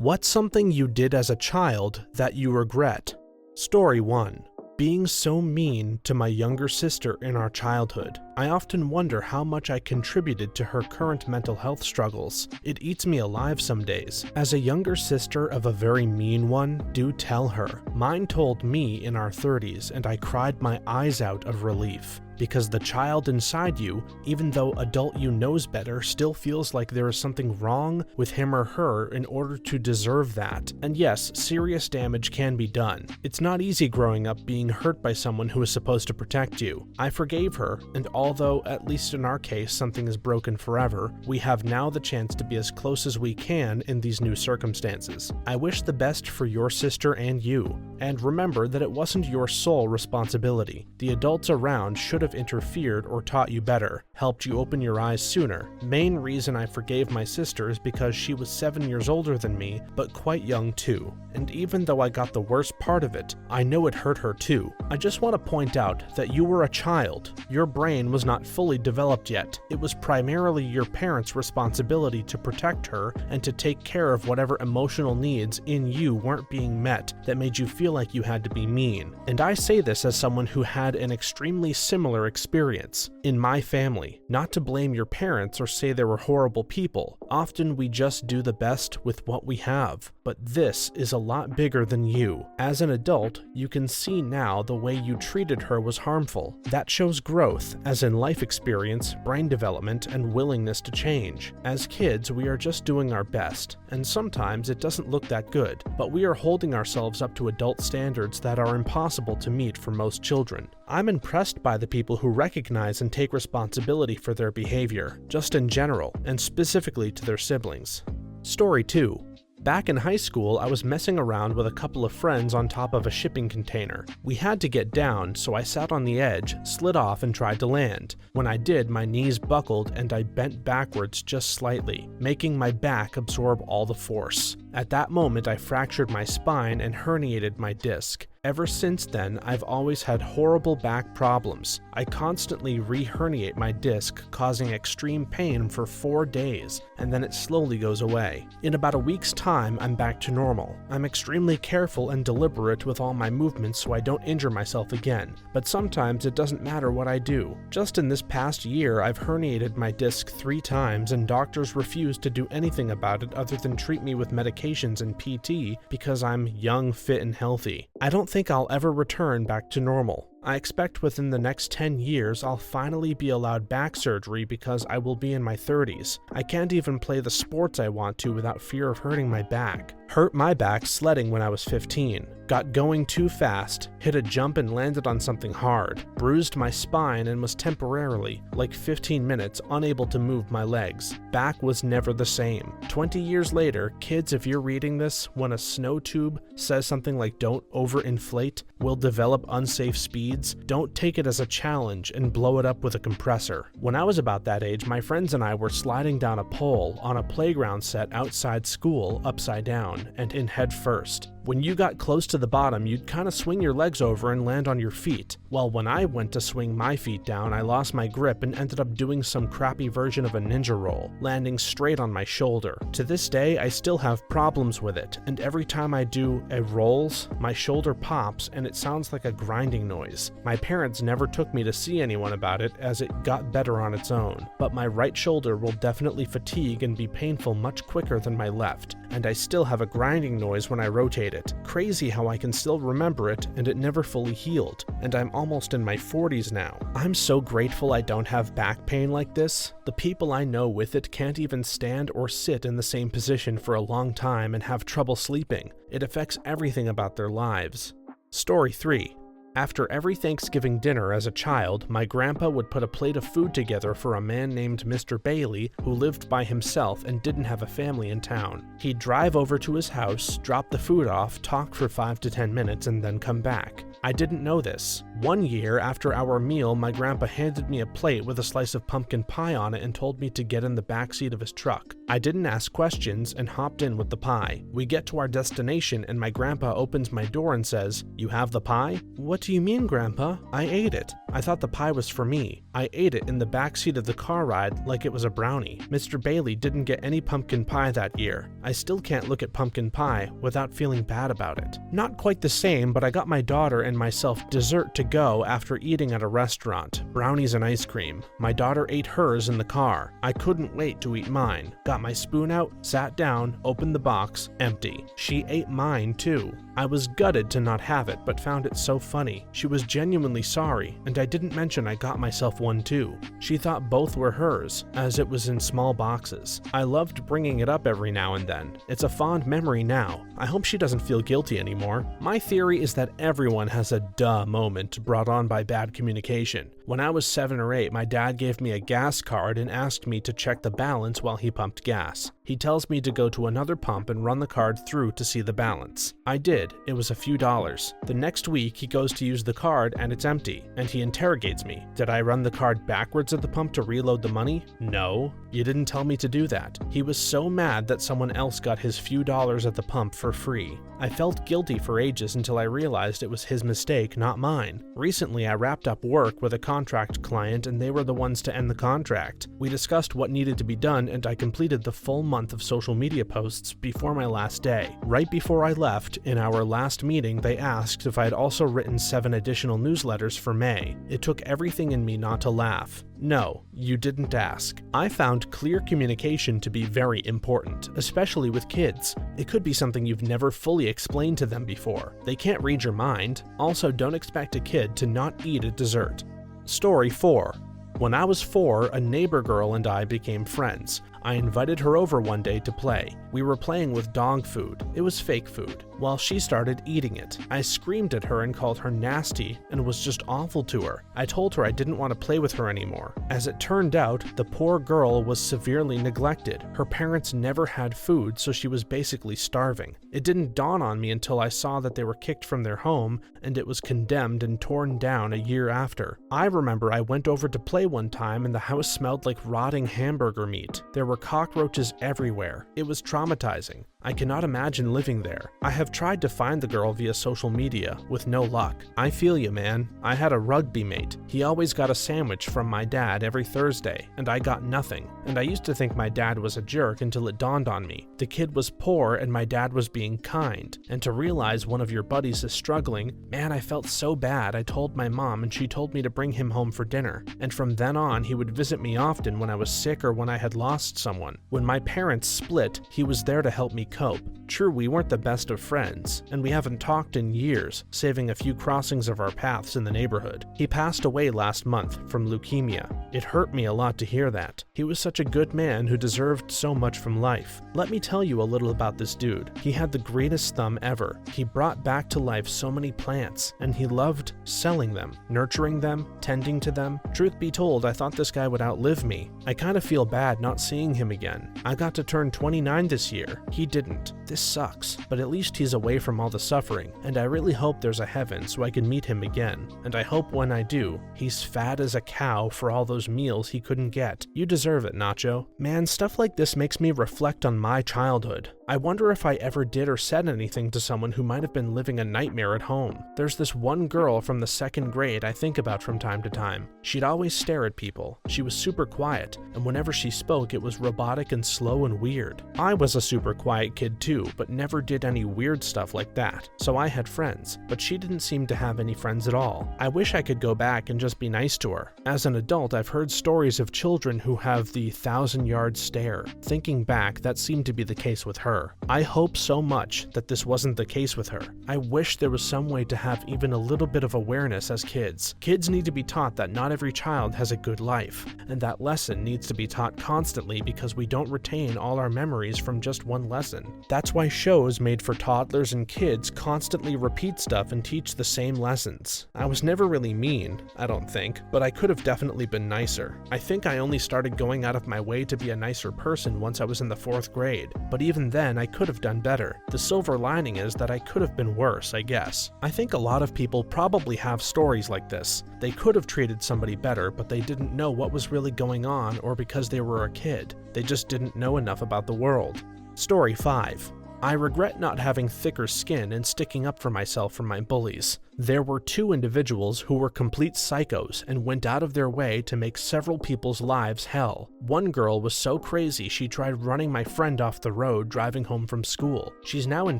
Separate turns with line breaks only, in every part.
What's something you did as a child that you regret? Story 1. Being so mean to my younger sister in our childhood. I often wonder how much I contributed to her current mental health struggles. It eats me alive some days. As a younger sister of a very mean one, do tell her. Mine told me in our 30s, and I cried my eyes out of relief. Because the child inside you, even though adult you knows better, still feels like there is something wrong with him or her in order to deserve that. And yes, serious damage can be done. It's not easy growing up being hurt by someone who is supposed to protect you. I forgave her, and although, at least in our case, something is broken forever, we have now the chance to be as close as we can in these new circumstances. I wish the best for your sister and you, and remember that it wasn't your sole responsibility. The adults around should have interfered or taught you better, helped you open your eyes sooner. Main reason I forgave my sister is because she was 7 years older than me, but quite young too. And even though I got the worst part of it, I know it hurt her too. I just want to point out that you were a child. Your brain was not fully developed yet. It was primarily your parents' responsibility to protect her and to take care of whatever emotional needs in you weren't being met that made you feel like you had to be mean. And I say this as someone who had an extremely similar experience in my family. Not to blame your parents or say they were horrible people. Often we just do the best with what we have. But this is a lot bigger than you. As an adult, you can see now the way you treated her was harmful. That shows growth, as in life experience, brain development, and willingness to change. As kids, we are just doing our best, and sometimes it doesn't look that good, but we are holding ourselves up to adult standards that are impossible to meet for most children. I'm impressed by the people who recognize and take responsibility for their behavior, just in general, and specifically to their siblings. Story 2. Back in high school, I was messing around with a couple of friends on top of a shipping container. We had to get down, so I sat on the edge, slid off, and tried to land. When I did, my knees buckled and I bent backwards just slightly, making my back absorb all the force. At that moment, I fractured my spine and herniated my disc. Ever since then, I've always had horrible back problems. I constantly re-herniate my disc, causing extreme pain for 4 days, and then it slowly goes away. In about a week's time, I'm back to normal. I'm extremely careful and deliberate with all my movements so I don't injure myself again, but sometimes it doesn't matter what I do. Just in this past year, I've herniated my disc 3 times, and doctors refuse to do anything about it other than treat me with medications and PT because I'm young, fit, and healthy. I don't think I'll ever return back to normal. I expect within the next 10 years I'll finally be allowed back surgery because I will be in my 30s. I can't even play the sports I want to without fear of hurting my back. Hurt my back sledding when I was 15. Got going too fast, hit a jump and landed on something hard. Bruised my spine and was temporarily, like 15 minutes, unable to move my legs. Back was never the same. 20 years later, kids, if you're reading this, when a snow tube says something like "don't overinflate," will develop unsafe speeds, don't take it as a challenge and blow it up with a compressor. When I was about that age, my friends and I were sliding down a pole on a playground set outside school upside down and in head first. When you got close to the bottom, you'd kind of swing your legs over and land on your feet. Well, when I went to swing my feet down, I lost my grip and ended up doing some crappy version of a ninja roll, landing straight on my shoulder. To this day, I still have problems with it, and every time I do a rolls, my shoulder pops and it sounds like a grinding noise. My parents never took me to see anyone about it as it got better on its own, but my right shoulder will definitely fatigue and be painful much quicker than my left, and I still have a grinding noise when I rotate it. Crazy how I can still remember it and it never fully healed, and I'm almost in my 40s now. I'm so grateful I don't have back pain like this. The people I know with it can't even stand or sit in the same position for a long time and have trouble sleeping. It affects everything about their lives. Story 3. After every Thanksgiving dinner as a child, my grandpa would put a plate of food together for a man named Mr. Bailey who lived by himself and didn't have a family in town. He'd drive over to his house, drop the food off, talk for 5 to 10 minutes, and then come back. I didn't know this. One year, after our meal, my grandpa handed me a plate with a slice of pumpkin pie on it and told me to get in the back seat of his truck. I didn't ask questions and hopped in with the pie. We get to our destination and my grandpa opens my door and says, "You have the pie?" "What do you mean, Grandpa? I ate it. I thought the pie was for me. I ate it in the backseat of the car ride like it was a brownie. Mr. Bailey didn't get any pumpkin pie that year. I still can't look at pumpkin pie without feeling bad about it. Not quite the same, but I got my daughter and myself dessert to go after eating at a restaurant, brownies and ice cream. My daughter ate hers in the car. I couldn't wait to eat mine. Got my spoon out, sat down, opened the box, empty. She ate mine too. I was gutted to not have it, but found it so funny. She was genuinely sorry, and I didn't mention I got myself one too. She thought both were hers, as it was in small boxes. I loved bringing it up every now and then. It's a fond memory now. I hope she doesn't feel guilty anymore. My theory is that everyone has a duh moment brought on by bad communication. When I was 7 or 8, my dad gave me a gas card and asked me to check the balance while he pumped gas. He tells me to go to another pump and run the card through to see the balance. I did. It was a few dollars. The next week, he goes to use the card and it's empty, and he interrogates me. Did I run the card backwards at the pump to reload the money? No. You didn't tell me to do that. He was so mad that someone else got his few dollars at the pump for free. I felt guilty for ages until I realized it was his mistake, not mine. Recently, I wrapped up work with a contract client and they were the ones to end the contract. We discussed what needed to be done and I completed the full month of social media posts before my last day. Right before I left, in our last meeting, they asked if I had also written 7 additional newsletters for May. It took everything in me not to laugh. No, you didn't ask. I found clear communication to be very important, especially with kids. It could be something you've never fully explained to them before. They can't read your mind. Also, don't expect a kid to not eat a dessert. Story 4. When I was 4, a neighbor girl and I became friends. I invited her over one day to play. We were playing with dog food. It was fake food. While she started eating it, I screamed at her and called her nasty and was just awful to her. I told her I didn't want to play with her anymore. As it turned out, the poor girl was severely neglected. Her parents never had food, so she was basically starving. It didn't dawn on me until I saw that they were kicked from their home and it was condemned and torn down a year after. I remember I went over to play one time and the house smelled like rotting hamburger meat. There were cockroaches everywhere. It was traumatizing. I cannot imagine living there. I have tried to find the girl via social media, with no luck. I feel you, man. I had a rugby mate. He always got a sandwich from my dad every Thursday, and I got nothing. And I used to think my dad was a jerk until it dawned on me. The kid was poor and my dad was being kind. And to realize one of your buddies is struggling, man, I felt so bad. I told my mom and she told me to bring him home for dinner. And from then on, he would visit me often when I was sick or when I had lost someone. When my parents split, he was there to help me cope. True, we weren't the best of friends, and we haven't talked in years, saving a few crossings of our paths in the neighborhood. He passed away last month from leukemia. It hurt me a lot to hear that. He was such a good man who deserved so much from life. Let me tell you a little about this dude. He had the greatest thumb ever. He brought back to life so many plants, and he loved selling them, nurturing them, tending to them. Truth be told, I thought this guy would outlive me. I kind of feel bad not seeing him again. I got to turn 29 this year. He didn't. This sucks, but at least he's away from all the suffering, and I really hope there's a heaven so I can meet him again. And I hope when I do, he's fat as a cow for all those meals he couldn't get. You deserve it, Nacho. Man, stuff like this makes me reflect on my childhood. I wonder if I ever did or said anything to someone who might have been living a nightmare at home. There's this one girl from the 2nd grade I think about from time to time. She'd always stare at people. She was super quiet, and whenever she spoke, it was robotic and slow and weird. I was a super quiet kid too, but never did any weird stuff like that, so I had friends, but she didn't seem to have any friends at all. I wish I could go back and just be nice to her. As an adult, I've heard stories of children who have the 1,000-yard stare. Thinking back, that seemed to be the case with her. I hope so much that this wasn't the case with her. I wish there was some way to have even a little bit of awareness as kids. Kids need to be taught that not every child has a good life, and that lesson needs to be taught constantly because we don't retain all our memories from just one lesson. That's why shows made for toddlers and kids constantly repeat stuff and teach the same lessons. I was never really mean, I don't think, but I could have definitely been nicer. I think I only started going out of my way to be a nicer person once I was in the 4th grade, but even then, then I could have done better. The silver lining is that I could have been worse, I guess. I think a lot of people probably have stories like this. They could have treated somebody better, but they didn't know what was really going on, or because they were a kid. They just didn't know enough about the world. Story 5. I regret not having thicker skin and sticking up for myself from my bullies. There were 2 individuals who were complete psychos and went out of their way to make several people's lives hell. One girl was so crazy she tried running my friend off the road driving home from school. She's now in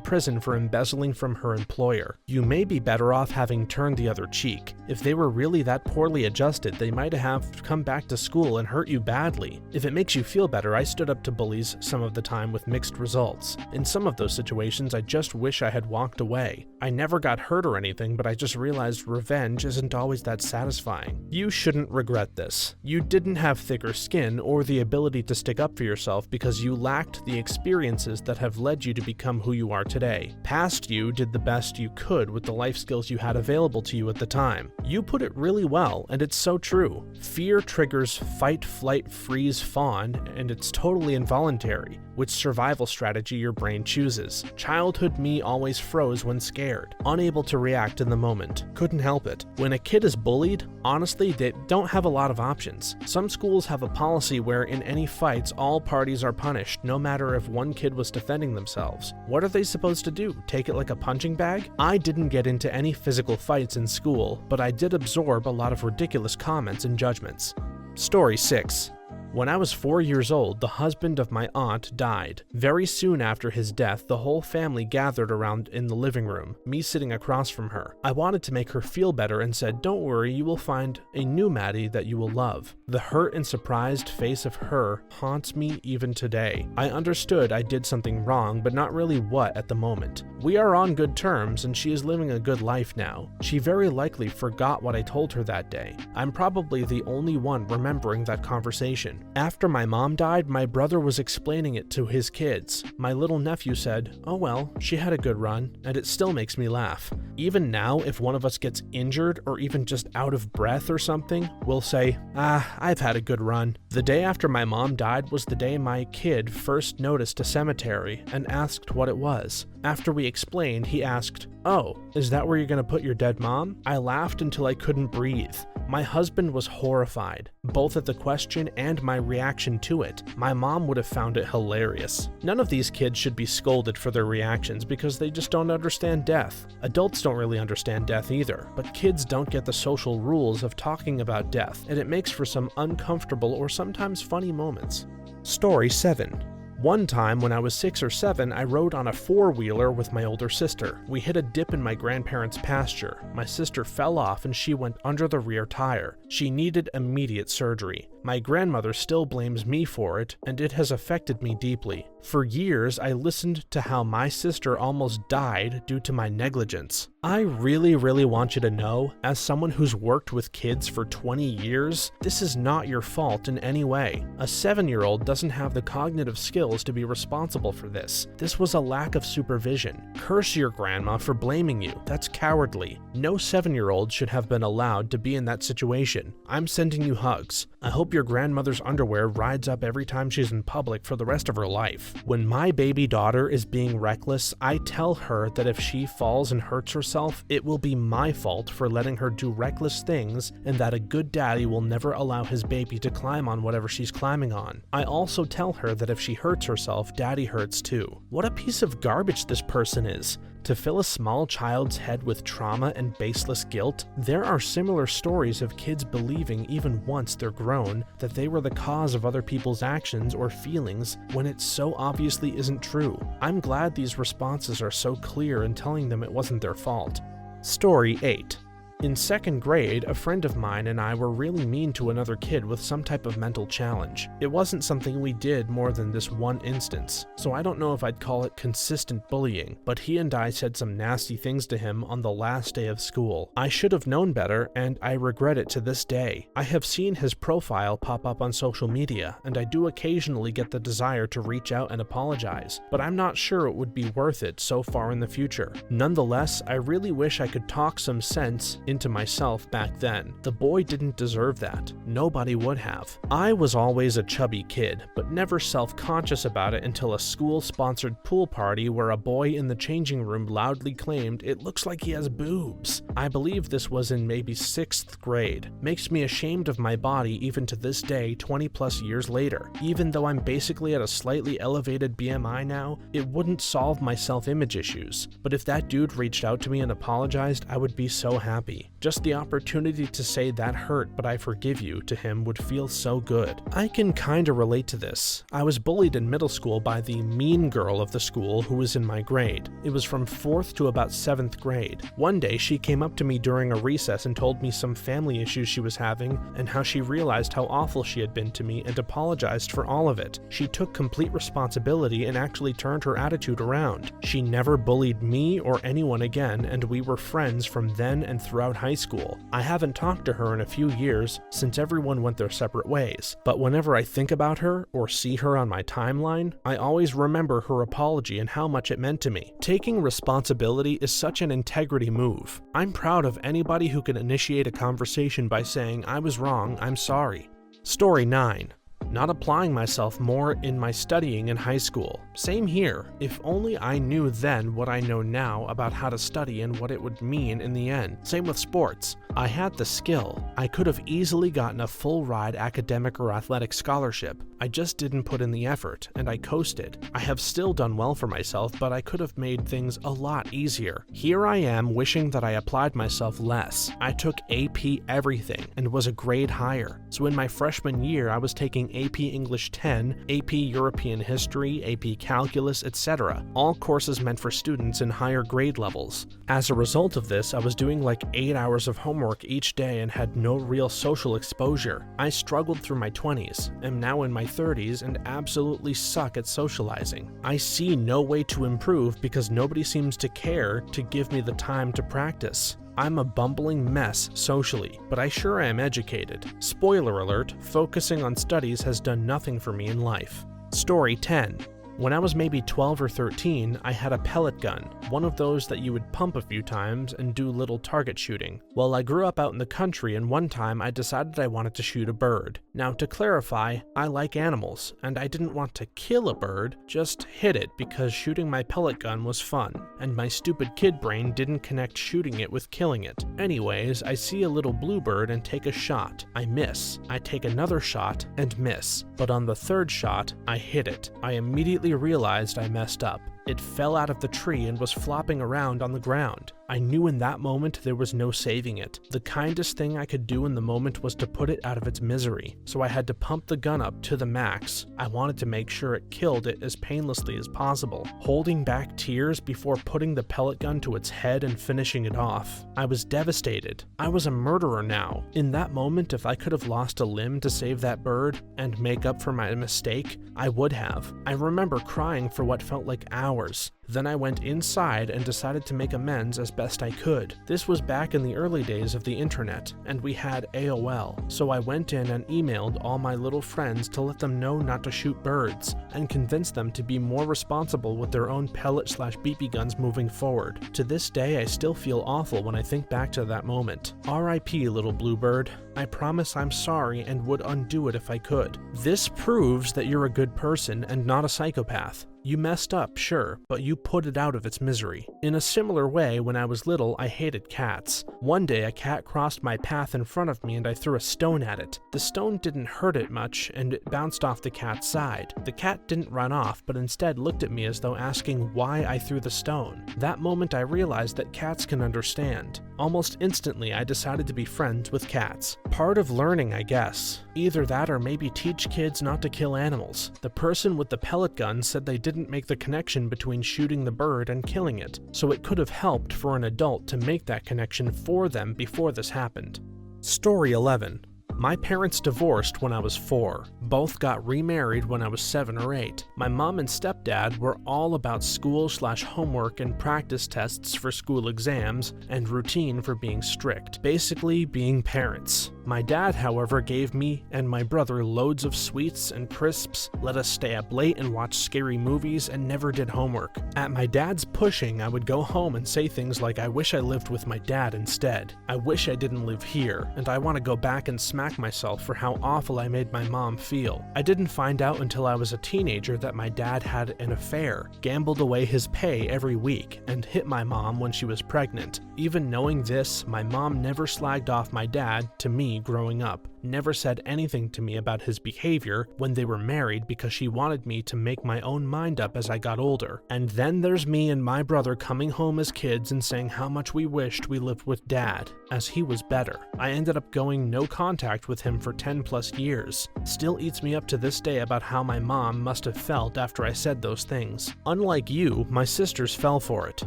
prison for embezzling from her employer. You may be better off having turned the other cheek. If they were really that poorly adjusted, they might have come back to school and hurt you badly. If it makes you feel better, I stood up to bullies some of the time with mixed results. In some of those situations, I just wish I had walked away. I never got hurt or anything, but I just realized revenge isn't always that satisfying. You shouldn't regret this. You didn't have thicker skin or the ability to stick up for yourself because you lacked the experiences that have led you to become who you are today. Past you did the best you could with the life skills you had available to you at the time. You put it really well, and it's so true. Fear triggers fight, flight, freeze, fawn, and it's totally involuntary, which survival strategy your brain chooses. Childhood me always froze when scared, unable to react in the moment. Couldn't help it. When a kid is bullied, honestly, they don't have a lot of options. Some schools have a policy where in any fights, all parties are punished, no matter if one kid was defending themselves. What are they supposed to do? Take it like a punching bag? I didn't get into any physical fights in school, but I did absorb a lot of ridiculous comments and judgments. Story 6. When I was 4 years old, the husband of my aunt died. Very soon after his death, the whole family gathered around in the living room, me sitting across from her. I wanted to make her feel better and said, "Don't worry, you will find a new Maddie that you will love." The hurt and surprised face of her haunts me even today. I understood I did something wrong, but not really what at the moment. We are on good terms, and she is living a good life now. She very likely forgot what I told her that day. I'm probably the only one remembering that conversation. After my mom died, my brother was explaining it to his kids. My little nephew said, "Oh well, she had a good run," and it still makes me laugh. Even now, if one of us gets injured or even just out of breath or something, we'll say, I've had a good run." The day after my mom died was the day my kid first noticed a cemetery and asked what it was. After we explained, he asked, "Oh, is that where you're gonna put your dead mom?" I laughed until I couldn't breathe. My husband was horrified, both at the question and my reaction to it. My mom would have found it hilarious. None of these kids should be scolded for their reactions because they just don't understand death. Adults don't really understand death either, but kids don't get the social rules of talking about death, and it makes for some uncomfortable or sometimes funny moments. Story 7. One time when I was 6 or 7, I rode on a 4-wheeler with my older sister. We hit a dip in my grandparents' pasture. My sister fell off and she went under the rear tire. She needed immediate surgery. My grandmother still blames me for it, and it has affected me deeply. For years, I listened to how my sister almost died due to my negligence. I really want you to know, as someone who's worked with kids for 20 years, this is not your fault in any way. A 7-year-old doesn't have the cognitive skills to be responsible for this. This was a lack of supervision. Curse your grandma for blaming you. That's cowardly. No 7-year-old should have been allowed to be in that situation. I'm sending you hugs. I hope your grandmother's underwear rides up every time she's in public for the rest of her life. When my baby daughter is being reckless, I tell her that if she falls and hurts herself, it will be my fault for letting her do reckless things, and that a good daddy will never allow his baby to climb on whatever she's climbing on. I also tell her that if she hurts herself, daddy hurts too. What a piece of garbage this person is. To fill a small child's head with trauma and baseless guilt, there are similar stories of kids believing even once they're grown that they were the cause of other people's actions or feelings when it so obviously isn't true. I'm glad these responses are so clear in telling them it wasn't their fault. Story 8. In 2nd grade, a friend of mine and I were really mean to another kid with some type of mental challenge. It wasn't something we did more than this one instance, so I don't know if I'd call it consistent bullying, but he and I said some nasty things to him on the last day of school. I should have known better, and I regret it to this day. I have seen his profile pop up on social media, and I do occasionally get the desire to reach out and apologize, but I'm not sure it would be worth it so far in the future. Nonetheless, I really wish I could talk some sense into myself back then. The boy didn't deserve that. Nobody would have. I was always a chubby kid, but never self-conscious about it until a school-sponsored pool party where a boy in the changing room loudly claimed, "It looks like he has boobs." I believe this was in maybe 6th grade. Makes me ashamed of my body even to this day, 20 plus years later. Even though I'm basically at a slightly elevated BMI now, it wouldn't solve my self-image issues. But if that dude reached out to me and apologized, I would be so happy. Just the opportunity to say "that hurt, but I forgive you" to him would feel so good. I can kinda relate to this. I was bullied in middle school by the mean girl of the school who was in my grade. It was from 4th to about 7th grade. One day she came up to me during a recess and told me some family issues she was having and how she realized how awful she had been to me and apologized for all of it. She took complete responsibility and actually turned her attitude around. She never bullied me or anyone again, and we were friends from then and throughout high school. I haven't talked to her in a few years since everyone went their separate ways, but whenever I think about her or see her on my timeline, I always remember her apology and how much it meant to me. Taking responsibility is such an integrity move. I'm proud of anybody who can initiate a conversation by saying, "I was wrong, I'm sorry." Story 9. Not applying myself more in my studying in high school. Same here. If only I knew then what I know now about how to study and what it would mean in the end. Same with sports. I had the skill. I could have easily gotten a full ride academic or athletic scholarship. I just didn't put in the effort, and I coasted. I have still done well for myself, but I could have made things a lot easier. Here I am wishing that I applied myself less. I took AP everything and was a grade higher. So in my freshman year, I was taking AP English 10, AP European History, AP Calculus, etc. All courses meant for students in higher grade levels. As a result of this, I was doing like 8 hours of homework each day and had no real social exposure. I struggled through my 20s, am now in my 30s, and absolutely suck at socializing. I see no way to improve because nobody seems to care to give me the time to practice. I'm a bumbling mess socially, but I sure am educated. Spoiler alert, focusing on studies has done nothing for me in life. Story 10. When I was maybe 12 or 13, I had a pellet gun, one of those that you would pump a few times and do little target shooting. Well, I grew up out in the country, and one time I decided I wanted to shoot a bird. Now, to clarify, I like animals, and I didn't want to kill a bird, just hit it because shooting my pellet gun was fun, and my stupid kid brain didn't connect shooting it with killing it. Anyways, I see a little bluebird and take a shot. I miss. I take another shot and miss. But on the third shot, I hit it. I immediately realized I messed up. It fell out of the tree and was flopping around on the ground. I knew in that moment there was no saving it. The kindest thing I could do in the moment was to put it out of its misery, so I had to pump the gun up to the max. I wanted to make sure it killed it as painlessly as possible, holding back tears before putting the pellet gun to its head and finishing it off. I was devastated. I was a murderer now. In that moment, if I could have lost a limb to save that bird and make up for my mistake, I would have. I remember crying for what felt like hours. Then I went inside and decided to make amends as best I could. This was back in the early days of the internet, and we had AOL, so I went in and emailed all my little friends to let them know not to shoot birds, and convinced them to be more responsible with their own pellet/BB guns moving forward. To this day, I still feel awful when I think back to that moment. RIP, little bluebird. I promise I'm sorry and would undo it if I could. This proves that you're a good person and not a psychopath. You messed up, sure, but you put it out of its misery. In a similar way, when I was little, I hated cats. One day, a cat crossed my path in front of me and I threw a stone at it. The stone didn't hurt it much and it bounced off the cat's side. The cat didn't run off, but instead looked at me as though asking why I threw the stone. That moment, I realized that cats can understand. Almost instantly, I decided to be friends with cats. Part of learning, I guess. Either that or maybe teach kids not to kill animals. The person with the pellet gun said they didn't make the connection between shooting the bird and killing it, so it could have helped for an adult to make that connection for them before this happened. Story 11. My parents divorced when I was 4. Both got remarried when I was 7 or 8. My mom and stepdad were all about school/homework and practice tests for school exams and routine for being strict. Basically, being parents. My dad, however, gave me and my brother loads of sweets and crisps, let us stay up late and watch scary movies, and never did homework. At my dad's pushing, I would go home and say things like, I wish I lived with my dad instead. I wish I didn't live here, and I want to go back and smack myself for how awful I made my mom feel. I didn't find out until I was a teenager that my dad had an affair, gambled away his pay every week, and hit my mom when she was pregnant. Even knowing this, my mom never slagged off my dad to me growing up. Never said anything to me about his behavior when they were married because she wanted me to make my own mind up as I got older. And then there's me and my brother coming home as kids and saying how much we wished we lived with dad, as he was better. I ended up going no contact with him for 10 plus years. Still eats me up to this day about how my mom must have felt after I said those things. Unlike you, my sisters fell for it.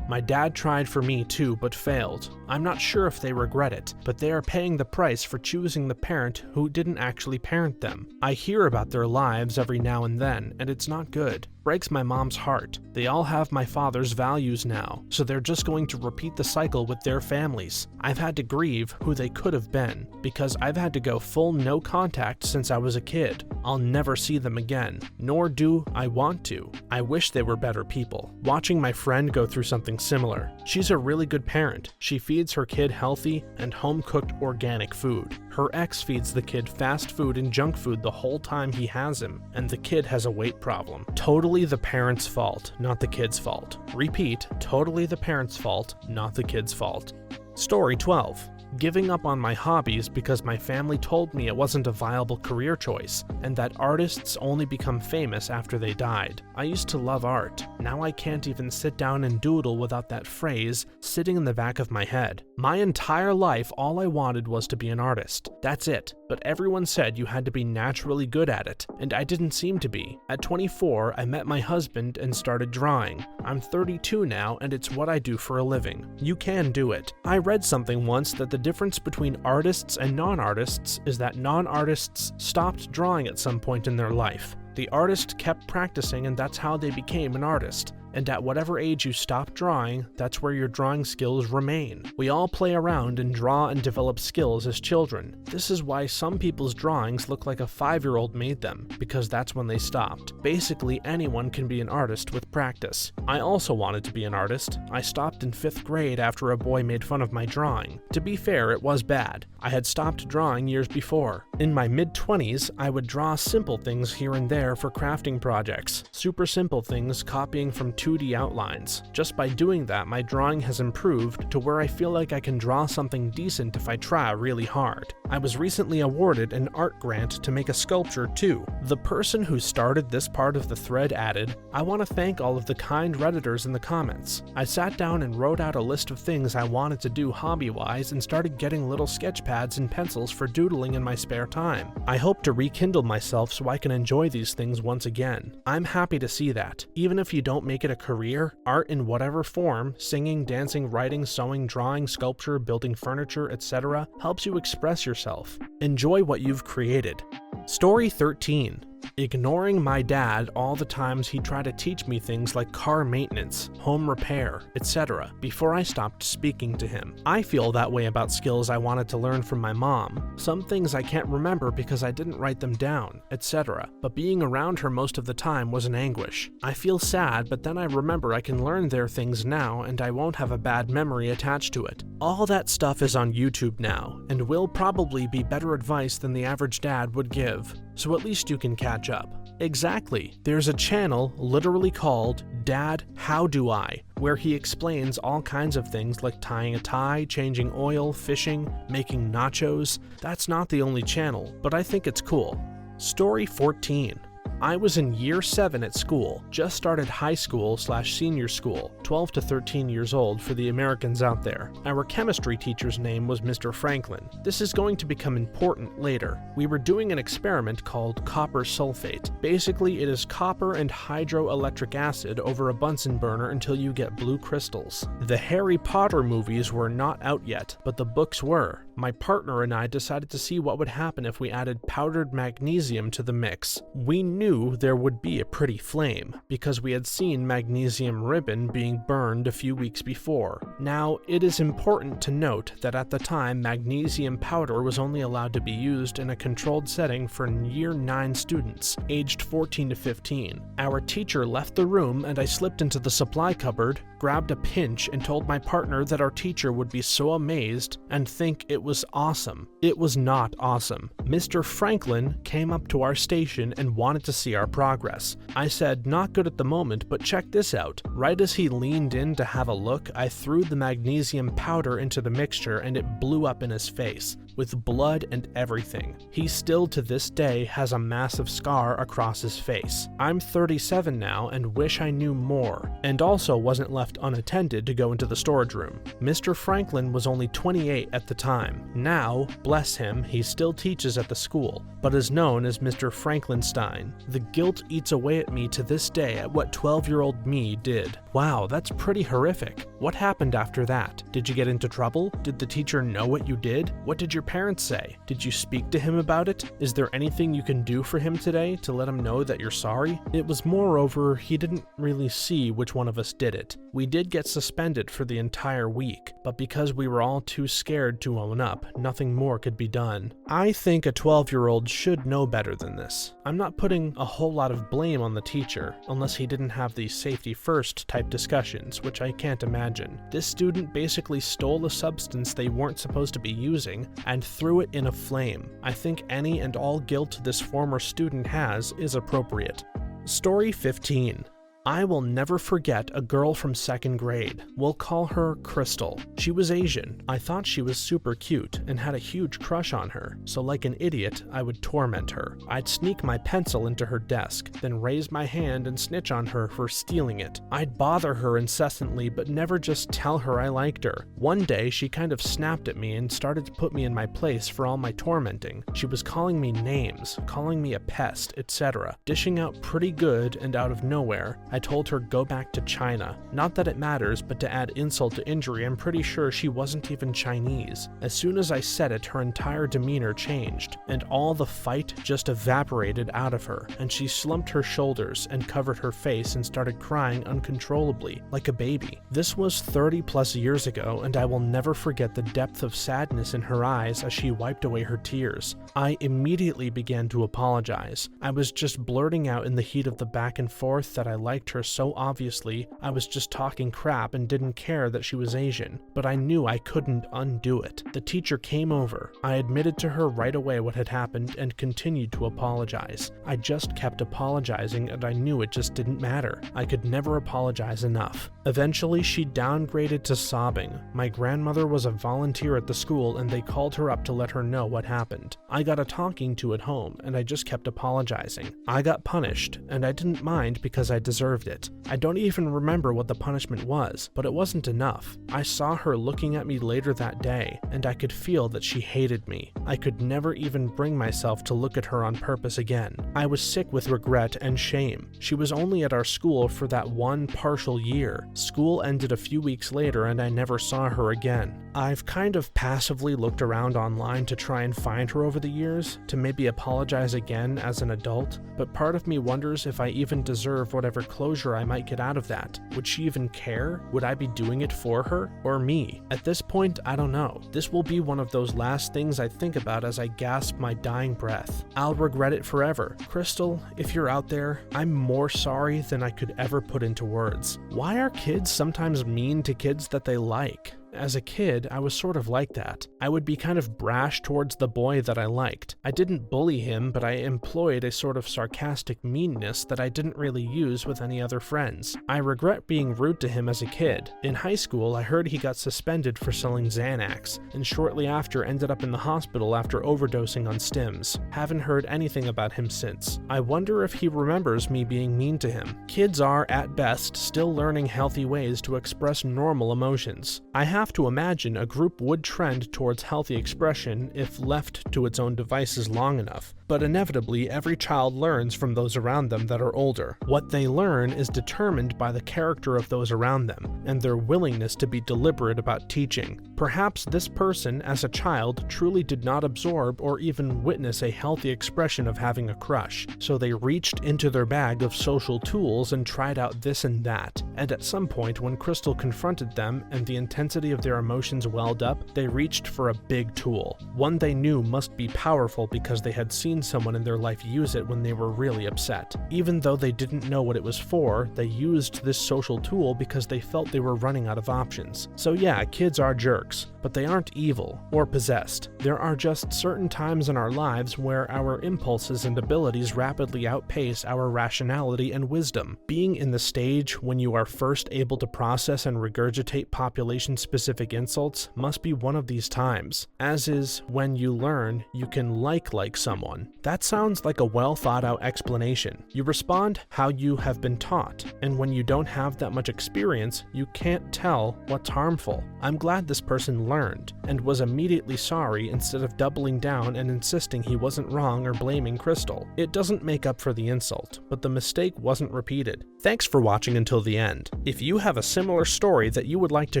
My dad tried for me too, but failed. I'm not sure if they regret it, but they are paying the price for choosing the parent who didn't actually parent them. I hear about their lives every now and then, and it's not good. Breaks my mom's heart. They all have my father's values now, so they're just going to repeat the cycle with their families. I've had to grieve who they could have been, because I've had to go full no contact since I was a kid. I'll never see them again, nor do I want to. I wish they were better people. Watching my friend go through something similar. She's a really good parent. She feeds her kid healthy and home-cooked organic food. Her ex feeds the kid fast food and junk food the whole time he has him, and the kid has a weight problem. Totally the parent's fault, not the kid's fault. Repeat, totally the parent's fault, not the kid's fault. Story 12. Giving up on my hobbies because my family told me it wasn't a viable career choice, and that artists only become famous after they died. I used to love art. Now I can't even sit down and doodle without that phrase sitting in the back of my head. My entire life, all I wanted was to be an artist. That's it. But everyone said you had to be naturally good at it, and I didn't seem to be. At 24, I met my husband and started drawing. I'm 32 now, and it's what I do for a living. You can do it. I read something once that the difference between artists and non-artists is that non-artists stopped drawing at some point in their life. The artist kept practicing, and that's how they became an artist. And at whatever age you stop drawing, that's where your drawing skills remain. We all play around and draw and develop skills as children. This is why some people's drawings look like a 5-year-old made them, because that's when they stopped. Basically, anyone can be an artist with practice. I also wanted to be an artist. I stopped in 5th grade after a boy made fun of my drawing. To be fair, it was bad. I had stopped drawing years before. In my mid-20s, I would draw simple things here and there for crafting projects. Super simple things copying from 2D outlines. Just by doing that, my drawing has improved to where I feel like I can draw something decent if I try really hard. I was recently awarded an art grant to make a sculpture too. The person who started this part of the thread added, "I want to thank all of the kind Redditors in the comments. I sat down and wrote out a list of things I wanted to do hobby-wise and started getting little sketch pads and pencils for doodling in my spare time. I hope to rekindle myself so I can enjoy these things once again. I'm happy to see that. Even if you don't make it a career, art in whatever form, singing, dancing, writing, sewing, drawing, sculpture, building furniture, etc., helps you express yourself. Enjoy what you've created." Story 13. Ignoring my dad all the times he tried to teach me things like car maintenance, home repair, etc. before I stopped speaking to him. I feel that way about skills I wanted to learn from my mom. Some things I can't remember because I didn't write them down, etc. But being around her most of the time was an anguish. I feel sad, but then I remember I can learn their things now and I won't have a bad memory attached to it. All that stuff is on YouTube now, and will probably be better advice than the average dad would give. So at least you can catch up. Exactly. There's a channel literally called Dad, How Do I, where he explains all kinds of things like tying a tie, changing oil, fishing, making nachos. That's not the only channel, but I think it's cool. Story 14. I was in year 7 at school, just started high school/senior school, 12 to 13 years old for the Americans out there. Our chemistry teacher's name was Mr. Franklin. This is going to become important later. We were doing an experiment called copper sulfate. Basically, it is copper and hydroelectric acid over a Bunsen burner until you get blue crystals. The Harry Potter movies were not out yet, but the books were. My partner and I decided to see what would happen if we added powdered magnesium to the mix. We knew there would be a pretty flame, because we had seen magnesium ribbon being burned a few weeks before. Now, it is important to note that at the time, magnesium powder was only allowed to be used in a controlled setting for Year 9 students, aged 14 to 15. Our teacher left the room and I slipped into the supply cupboard, grabbed a pinch, and told my partner that our teacher would be so amazed and think it was awesome. It was not awesome. Mr. Franklin came up to our station and wanted to see our progress. I said, not good at the moment, but check this out. Right as he leaned in to have a look, I threw the magnesium powder into the mixture and it blew up in his face, with blood and everything. He still to this day has a massive scar across his face. I'm 37 now and wish I knew more, and also wasn't left unattended to go into the storage room. Mr. Franklin was only 28 at the time. Now, bless him, he still teaches at the school, but is known as Mr. Franklinstein. The guilt eats away at me to this day at what 12-year-old me did. Wow, that's pretty horrific. What happened after that? Did you get into trouble? Did the teacher know what you did? What did your parents say? Did you speak to him about it? Is there anything you can do for him today to let him know that you're sorry? It was moreover, he didn't really see which one of us did it. We did get suspended for the entire week, but because we were all too scared to own up, nothing more could be done. I think a 12-year-old should know better than this. I'm not putting a whole lot of blame on the teacher, unless he didn't have these safety first type discussions, which I can't imagine. This student basically stole a substance they weren't supposed to be using and threw it in a flame. I think any and all guilt this former student has is appropriate. Story 15. I will never forget a girl from 2nd grade. We'll call her Crystal. She was Asian. I thought she was super cute and had a huge crush on her, so like an idiot, I would torment her. I'd sneak my pencil into her desk, then raise my hand and snitch on her for stealing it. I'd bother her incessantly, but never just tell her I liked her. One day, she kind of snapped at me and started to put me in my place for all my tormenting. She was calling me names, calling me a pest, etc., dishing out pretty good, and out of nowhere, I told her go back to China. Not that it matters, but to add insult to injury, I'm pretty sure she wasn't even Chinese. As soon as I said it, her entire demeanor changed, and all the fight just evaporated out of her, and she slumped her shoulders and covered her face and started crying uncontrollably, like a baby. This was 30 plus years ago, and I will never forget the depth of sadness in her eyes as she wiped away her tears. I immediately began to apologize. I was just blurting out in the heat of the back and forth that I liked her so obviously. I was just talking crap and didn't care that she was Asian, but I knew I couldn't undo it. The teacher came over. I admitted to her right away what had happened and continued to apologize. I just kept apologizing and I knew it just didn't matter. I could never apologize enough. Eventually, she downgraded to sobbing. My grandmother was a volunteer at the school and they called her up to let her know what happened. I got a talking to at home and I just kept apologizing. I got punished and I didn't mind because I deserved it. I don't even remember what the punishment was, but it wasn't enough. I saw her looking at me later that day, and I could feel that she hated me. I could never even bring myself to look at her on purpose again. I was sick with regret and shame. She was only at our school for that one partial year. School ended a few weeks later and I never saw her again. I've kind of passively looked around online to try and find her over the years, to maybe apologize again as an adult, but part of me wonders if I even deserve whatever closure I might get out of that. Would she even care? Would I be doing it for her? Or me? At this point, I don't know. This will be one of those last things I think about as I gasp my dying breath. I'll regret it forever. Crystal, if you're out there, I'm more sorry than I could ever put into words. Why are kids sometimes mean to kids that they like? As a kid, I was sort of like that. I would be kind of brash towards the boy that I liked. I didn't bully him, but I employed a sort of sarcastic meanness that I didn't really use with any other friends. I regret being rude to him as a kid. In high school, I heard he got suspended for selling Xanax, and shortly after ended up in the hospital after overdosing on stims. Haven't heard anything about him since. I wonder if he remembers me being mean to him. Kids are, at best, still learning healthy ways to express normal emotions. I have to imagine a group would trend towards healthy expression if left to its own devices long enough. But inevitably, every child learns from those around them that are older. What they learn is determined by the character of those around them, and their willingness to be deliberate about teaching. Perhaps this person, as a child, truly did not absorb or even witness a healthy expression of having a crush, so they reached into their bag of social tools and tried out this and that. And at some point, when Crystal confronted them and the intensity of their emotions welled up, they reached for a big tool. One they knew must be powerful because they had seen someone in their life use it when they were really upset. Even though they didn't know what it was for, they used this social tool because they felt they were running out of options. So yeah, kids are jerks, but they aren't evil or possessed. There are just certain times in our lives where our impulses and abilities rapidly outpace our rationality and wisdom. Being in the stage when you are first able to process and regurgitate population-specific insults must be one of these times, as is when you learn you can like someone. That sounds like a well-thought-out explanation. You respond how you have been taught, and when you don't have that much experience, you can't tell what's harmful. I'm glad this person learned, and was immediately sorry instead of doubling down and insisting he wasn't wrong or blaming Crystal. It doesn't make up for the insult, but the mistake wasn't repeated. Thanks for watching until the end. If you have a similar story that you would like to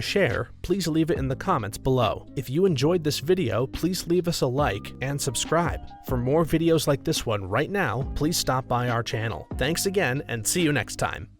share, please leave it in the comments below. If you enjoyed this video, please leave us a like and subscribe. For more videos like this one right now, please stop by our channel. Thanks again, and see you next time.